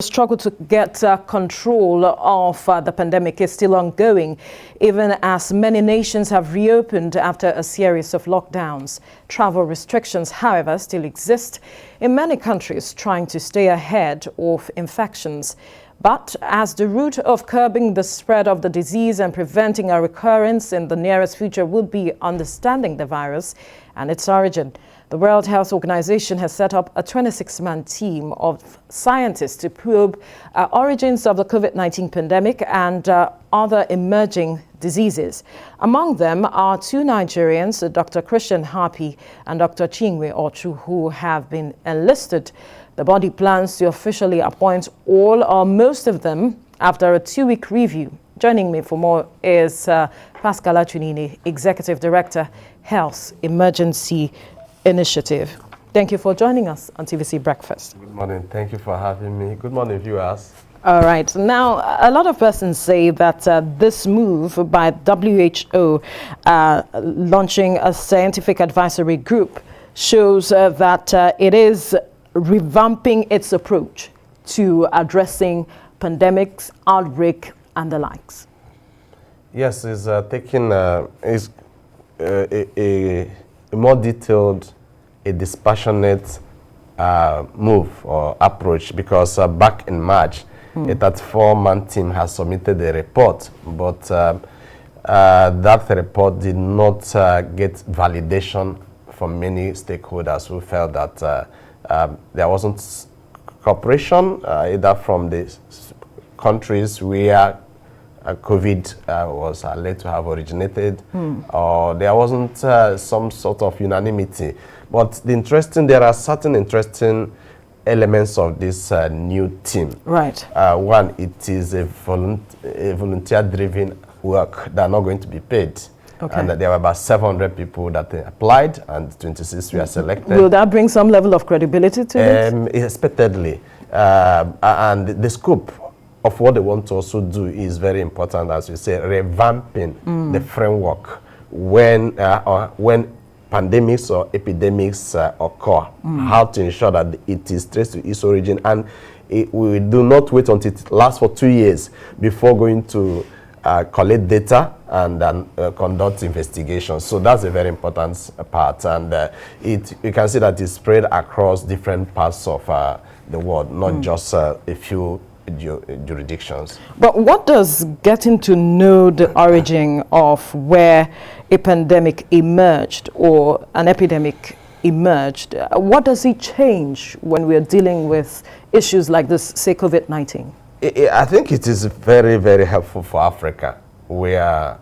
The struggle to get control of the pandemic is still ongoing, even as many nations have reopened after a series of lockdowns. Travel restrictions, however, still exist in many countries trying to stay ahead of infections. But as the route of curbing the spread of the disease and preventing a recurrence in the nearest future would be understanding the virus and its origin, the World Health Organization has set up a 26-man team of scientists to probe origins of the Covid-19 pandemic and other emerging diseases. Among them are two Nigerians, Dr. Happi and Dr. Chinwe Ochu, who have been enlisted. The body plans to officially appoint all or most of them after a 2-week review. Joining me for more is Pascal Achunini, Executive Director, Health Emergency Initiative. Thank you for joining us on TVC Breakfast. Good morning. Thank you for having me. Good morning, viewers. All right. Now, a lot of persons say that this move by WHO launching a scientific advisory group shows that it is revamping its approach to addressing pandemics, outbreak, and the likes. Yes, it's taking a more detailed, a dispassionate move or approach, because back in March, a 34-man team has submitted a report, but that report did not get validation from many stakeholders who felt that there wasn't cooperation either from the countries where COVID was alleged to have originated, or there wasn't some sort of unanimity. But there are certain interesting elements of this new team. Right. One, it is a volunteer-driven work that are not going to be paid. Okay. And there were about 700 people that applied, and 26 were selected. Will that bring some level of credibility to it? Expectedly. And the scope of what they want to also do is very important, as you say, revamping the framework when pandemics or epidemics occur, how to ensure that it is traced to its origin, and we do not wait until it lasts for 2 years before going to collect data and conduct investigations. So that's a very important part, and you can see that it's spread across different parts of the world, not just a few jurisdictions. But what does getting to know the origin of where a pandemic emerged or an epidemic emerged, what does it change when we're dealing with issues like this, say COVID-19? I think it is very, very helpful for Africa, where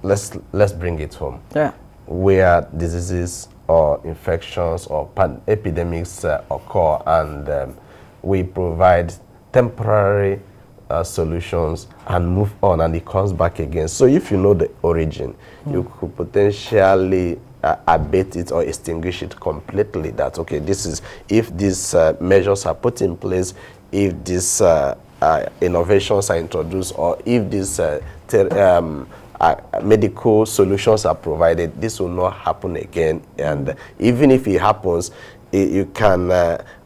let's bring it home. Yeah. Where diseases or infections or epidemics occur, and we provide temporary solutions and move on, and it comes back again. So if you know the origin, you could potentially abate it or extinguish it completely. That, okay, this is, if these measures are put in place, if these innovations are introduced, or if these medical solutions are provided, this will not happen again. And even if it happens, you can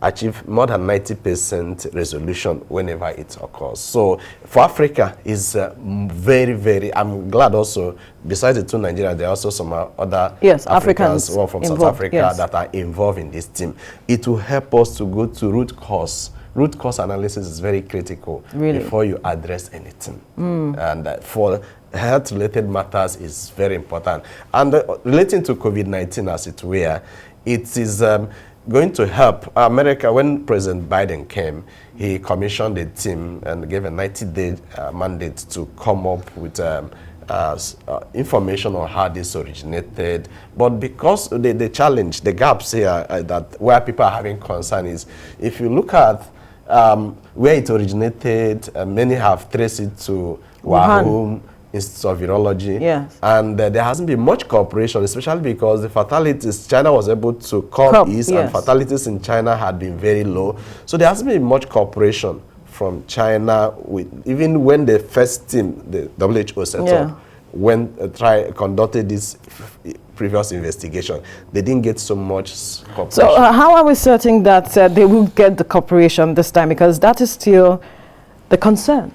achieve more than 90% resolution whenever it occurs. So for Africa, it's very, very, I'm glad also, besides the two Nigerians, there are also some other Africans from South Africa that are involved in this team. It will help us to go to root cause. Root cause analysis is very critical before you address anything. And for health-related matters is very important. And relating to COVID-19, as it were, it is going to help America. When President Biden came, he commissioned a team and gave a 90-day mandate to come up with information on how this originated. But because the challenge, the gaps here, that where people are having concern is, if you look at where it originated, many have traced it to Wuhan Institute of Virology, and there hasn't been much cooperation, especially because the fatalities, China was able to come east, and fatalities in China had been very low. So there hasn't been much cooperation from China, even when the first team, the WHO set up, conducted this previous investigation, they didn't get so much cooperation. So how are we certain that they will get the cooperation this time? Because that is still the concern.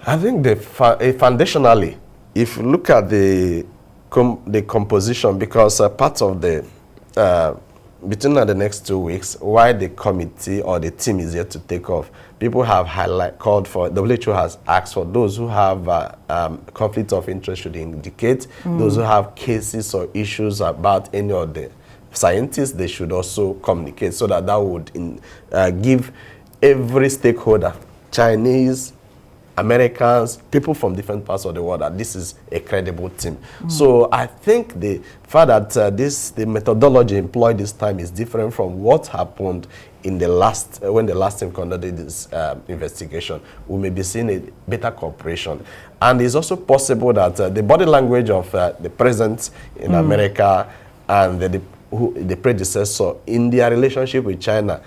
I think foundationally, if you look at the composition, because part of the between the next 2 weeks, while the committee or the team is yet to take off, people have called for, WHO has asked for those who have conflict of interest should indicate, those who have cases or issues about any of the scientists, they should also communicate, so that would give every stakeholder, Chinese, Americans, people from different parts of the world, that this is a credible team. So I think the fact that the methodology employed this time is different from what happened in the last, when the last team conducted this investigation. We may be seeing a better cooperation. And it's also possible that the body language of the president in America and the predecessor in their relationship with China,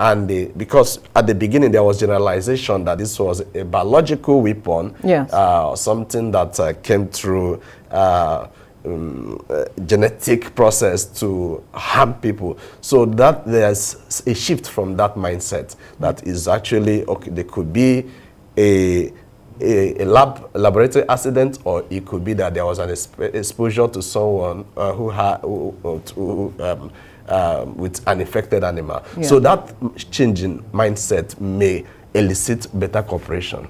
and because at the beginning there was generalization that this was a biological weapon, something that came through genetic process to harm people. So that there's a shift from that mindset that is actually, okay, there could be a laboratory accident, or it could be that there was an exposure to someone with an infected animal. So that change in mindset may elicit better cooperation.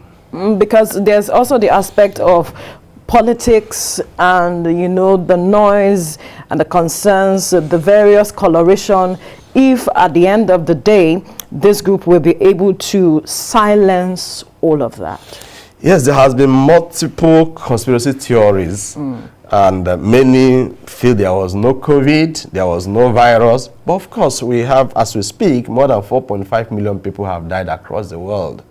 Because there's also the aspect of politics and, you know, the noise and the concerns, the various coloration. If at the end of the day, this group will be able to silence all of that. Yes, there has been multiple conspiracy theories. And many feel there was no COVID, there was no virus. But of course, we have, as we speak, more than 4.5 million people have died across the world.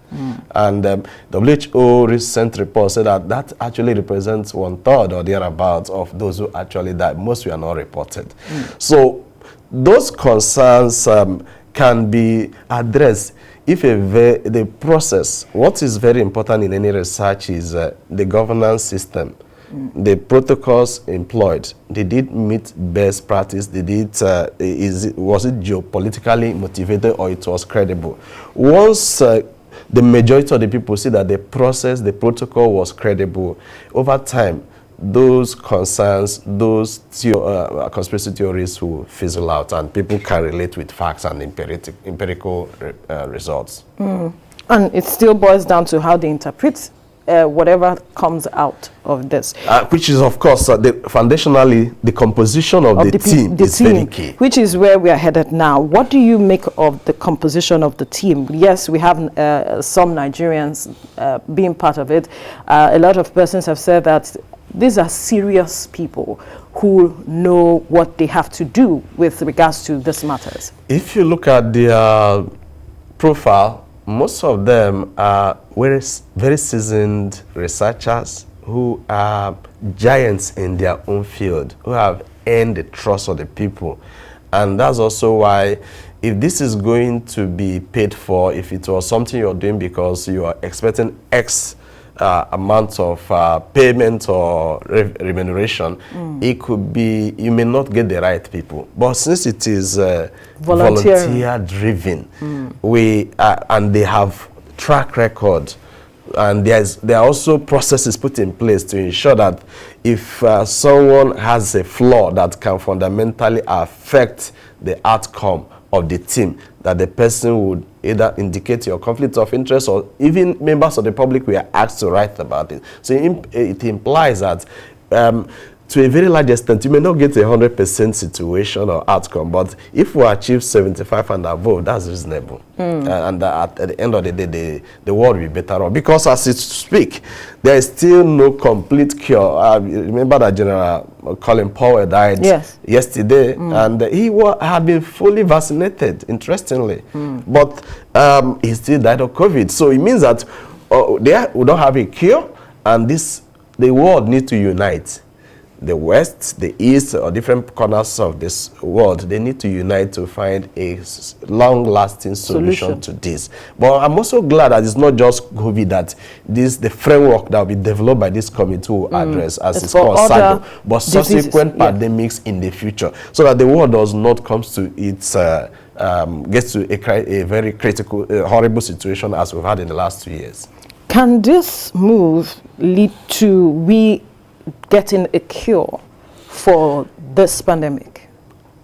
And W.H.O. recent report said that actually represents 1/3 or thereabouts of those who actually died. Most were not reported. So those concerns can be addressed if the process, what is very important in any research is the governance system. The protocols employed, they did meet best practice, they did, was it geopolitically motivated, or it was credible? Once the majority of the people see that the process, the protocol was credible, over time, those concerns, those conspiracy theories will fizzle out, and people can relate with facts and empirical results. And it still boils down to how they interpret whatever comes out of this. Which is, of course, foundationally, the composition of the team is very key. Which is where we are headed now. What do you make of the composition of the team? Yes, we have some Nigerians being part of it. A lot of persons have said that these are serious people who know what they have to do with regards to these matters. If you look at their profile, most of them are very seasoned researchers who are giants in their own field, who have earned the trust of the people. And that's also why, if this is going to be paid for, if it was something you're doing because you are expecting X amount of payment or remuneration, it could be, you may not get the right people. But since it is volunteer driven, and they have track record, and there are also processes put in place to ensure that if someone has a flaw that can fundamentally affect the outcome of the team, that the person would either indicate your conflict of interest, or even members of the public were asked to write about it. So it implies that to a very large extent, you may not get 100% situation or outcome, but if we achieve 75 and above, that's reasonable. And at the end of the day, the world will be better off. Because as it speak, there is still no complete cure. Remember that General Colin Powell died yesterday, and he had been fully vaccinated, interestingly. But he still died of COVID. So it means that we don't have a cure, and the world needs to unite. the West, the East, or different corners of this world, they need to unite to find a long-lasting solution to this. But I'm also glad that it's not just COVID that the framework that will be developed by this committee will address, as it's called SAGO, but subsequent pandemics in the future, so that the world does not come to its gets to a very critical, horrible situation as we've had in the last 2 years. Can this move lead to we getting a cure for this pandemic?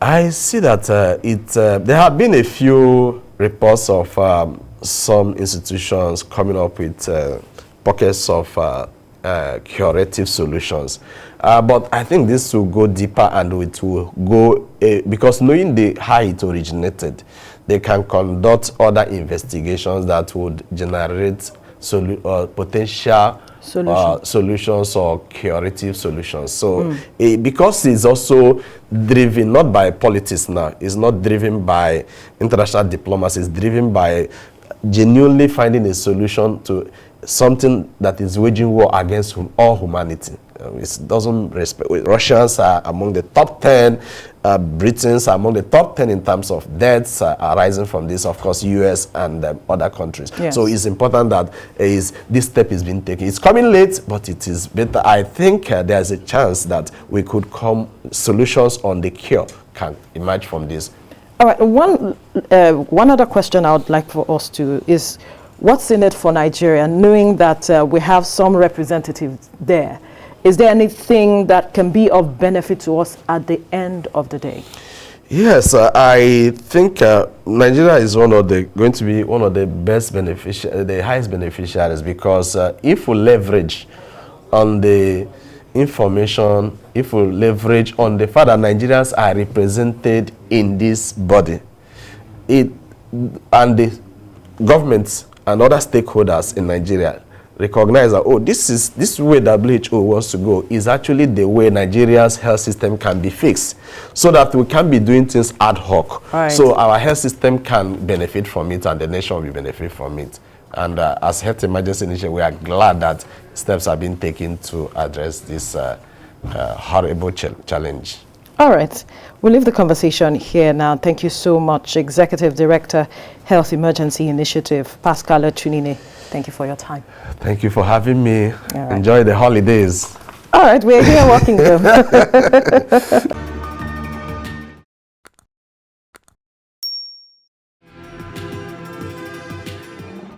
I see that there have been a few reports of some institutions coming up with pockets of curative solutions. But I think this will go deeper, and it will go, because knowing how it originated, they can conduct other investigations that would generate potential solutions or curative solutions. So because it's also driven not by politics now, it's not driven by international diplomacy, it's driven by genuinely finding a solution to something that is waging war against all humanity. It doesn't respect. Russians are among the top 10. Britons are among the top 10 in terms of deaths arising from this. Of course, US and other countries. Yes. So it's important that this step is being taken. It's coming late, but it is better. I think there's a chance that we could solutions on the cure can emerge from this. All right. One other question I would like for us to is, what's in it for Nigeria, knowing that we have some representatives there? Is there anything that can be of benefit to us at the end of the day? Yes, I think Nigeria is going to be one of the best beneficiaries, the highest beneficiaries, because if we leverage on the information, if we leverage on the fact that Nigerians are represented in this body, and the governments and other stakeholders in Nigeria recognize that, this way WHO wants to go is actually the way Nigeria's health system can be fixed, so that we can be doing things ad hoc. Right. So our health system can benefit from it, and the nation will benefit from it. And as Health Emergency Initiative, we are glad that steps are being taken to address this horrible challenge. All right. We'll leave the conversation here now. Thank you so much, Executive Director, Health Emergency Initiative, Pascal Otunine. Thank you for your time. Thank you for having me. Right. Enjoy the holidays. All right. We're here working them.